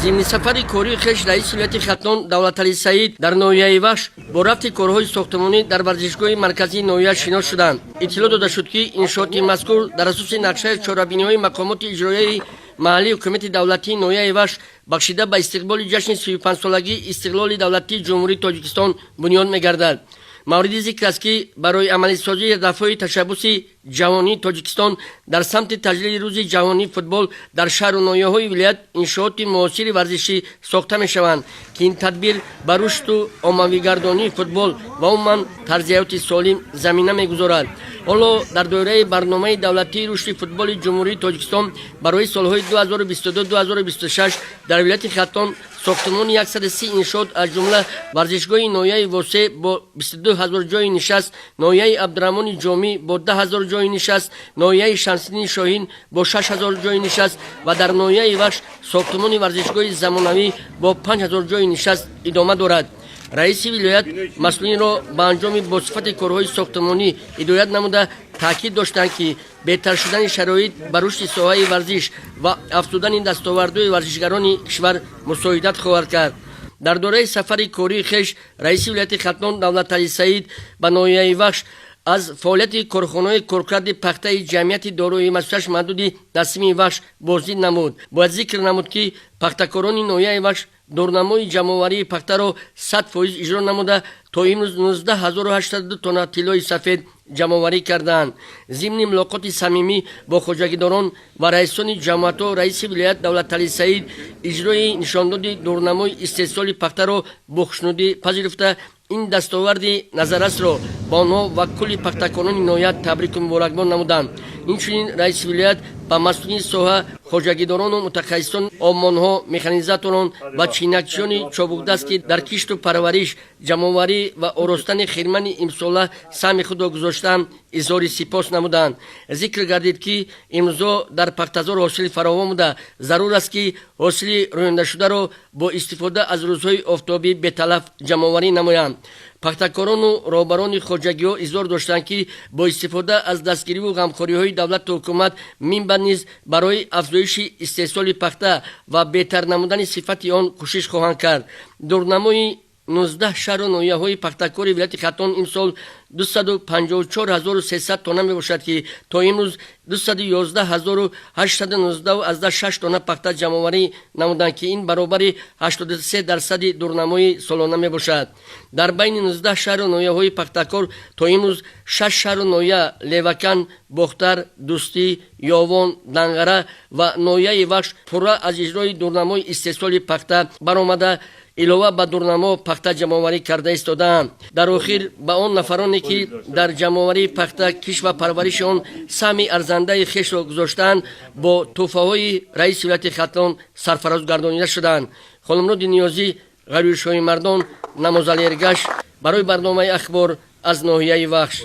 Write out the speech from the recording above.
зимни сафари кории хеш раиси вилояти Хатнон Давлатали Саид дар ноҳияи Вахш бо рафти корҳои сохтмонӣ дар варзишгоҳи марказии ноҳия шинос шуданд. Иттилоъ дода шуд ки иншооти мазкур дар асоси нақшаи чорабиниҳои мақомоти иҷроияи маҳаллии ҳукумати давлатии ноҳияи Вахш бахшида ба истиқболи ҷашни 35-солагии истиқлоли давлатии ҷумҳурии Тоҷикистон бунёд мегардад. мавриди зикр аст ки барои амалисозии ҳадафҳои ташаббуси ҷаҳонии Тоҷикистон дар самти таҷлили рӯзи ҷаҳонии футбол дар шаҳру ноҳияҳои вилоят иншооти муосири варзишӣ сохта мешаванд, ки ин тадбир ба рушду оммавигардонии футбол ва умуман тарзи ҳаёти солим замина мегузорад. ҳоло дар доираи барномаи давлатии рушди футболи ҷумҳурии Тоҷикистон барои солҳои 2022-2026 дар вилояти Хатон сохтмони 130 иншоот аз ҷумла варзишгоҳи ноҳияи Восе бо 22 000 ҷойи нишаст, ноҳияи Абдураҳмони Ҷомӣ бо 10 000 ҷойи нишаст, ноҳияи Шамсиддини Шоҳин бо 6 000 ҷойи нишаст ва дар ноҳияи Вахш сохтмони варзишгоҳи замонавӣ бо 5 000 ҷойи нишаст идома дорад. раиси вилоят масъулинро ба анҷоми босифати корҳои сохтмонӣ ҳидоят намуда таъкид доштанд, ки беҳтар шудани шароит ба рушди соҳаи варзиш ва афзудани дастовардҳои варзишгарони кишвар мусоидат хоҳад кард. дар дораи сафари кории хеш раиси вилояти Хатнон Давлатали Саид ба ноҳияи Вахш аз фаъолияти корхонаҳои коркарди пахтаи ҷамъияти дорои масъулияш маҳдуди Насими Вахш боздид намуд. бояд зикр намуд, ки пахтакорони ноҳияи Вахш дорнамои ҷамъоварии пахтаро 100% иҷро намуда то имрӯз 19 802 тонна тиллои сафед ҷамъоварӣ кардаанд. зимни мулоқоти самимӣ бо хоҷагидорон ва раисони ҷамъиятҳо раиси вилоят Давлатали Саид иҷрои нишондоди дорнамои истеҳсоли пахтаро бо хушнудӣ пазируфта ин дастоварди назаррасро ба онҳо ва кулли пахтакорони ноҳия табрику муборакбод намуданд. инчунин раиси вилоят ба масъулини соҳа, хоҷагидорону мутахассисони оммонҳо, механизаторон ва чинакчиёни чобукдаст, ки дар кишту парвариш, ҷамъоварӣ ва оростани хирмани имсола саҳми худро гузоштанд, изҳори сипос намуданд. зикр гардид, ки имрӯзҳо дар пахтазор ҳосили фаровон буда, зарур аст, ки ҳосили рӯяндашударо бо истифода аз рӯзҳои офтобӣ беталаф ҷамъоварӣ намоянд. пахтакорону роҳбарони хоҷагиҳо изҳор доштанд, ки бо истифода аз дастгириву ғамхориҳои давлату ҳукумат минбаъд низ барои афзоиши истеҳсоли пахта ва беҳтар намудани сифати он кӯшиш хоҳанд кард. дорнамои 19 шаҳру ноҳияҳои пахтакори вилояти Хатон имсол 254 300 тонна мебошад, ки то имрӯз 211 896 тонна пахта ҷамъоварӣ намуданд, ки ин баробари 83% дорнамои солона мебошад. дар байни 19 шаҳру ноҳияҳои пахтакор то имрӯз 6 шаҳру ноҳия Левакан, Бохтар, Дӯстӣ, Ёвон, Данғара ва ноҳияи Вахш пурра аз иҷрои дорнамои истеҳсоли пахта баромада илова ба дорнамо пахта ҷамъоварӣ карда истодаанд. дар охир ба он нафароне, ки дар ҷамъоварии пахта киш ва парвариши он саҳми арзандаи хешро гузоштаанд, бо тӯҳфаҳои раиси вилояти Хатон сарфароз гардонида шуданд. хонумроди Ниёзӣ, Ғарвишоҳи Мардон, Намозали Эргаш барои барномаи ахбор аз ноҳияи Вахш.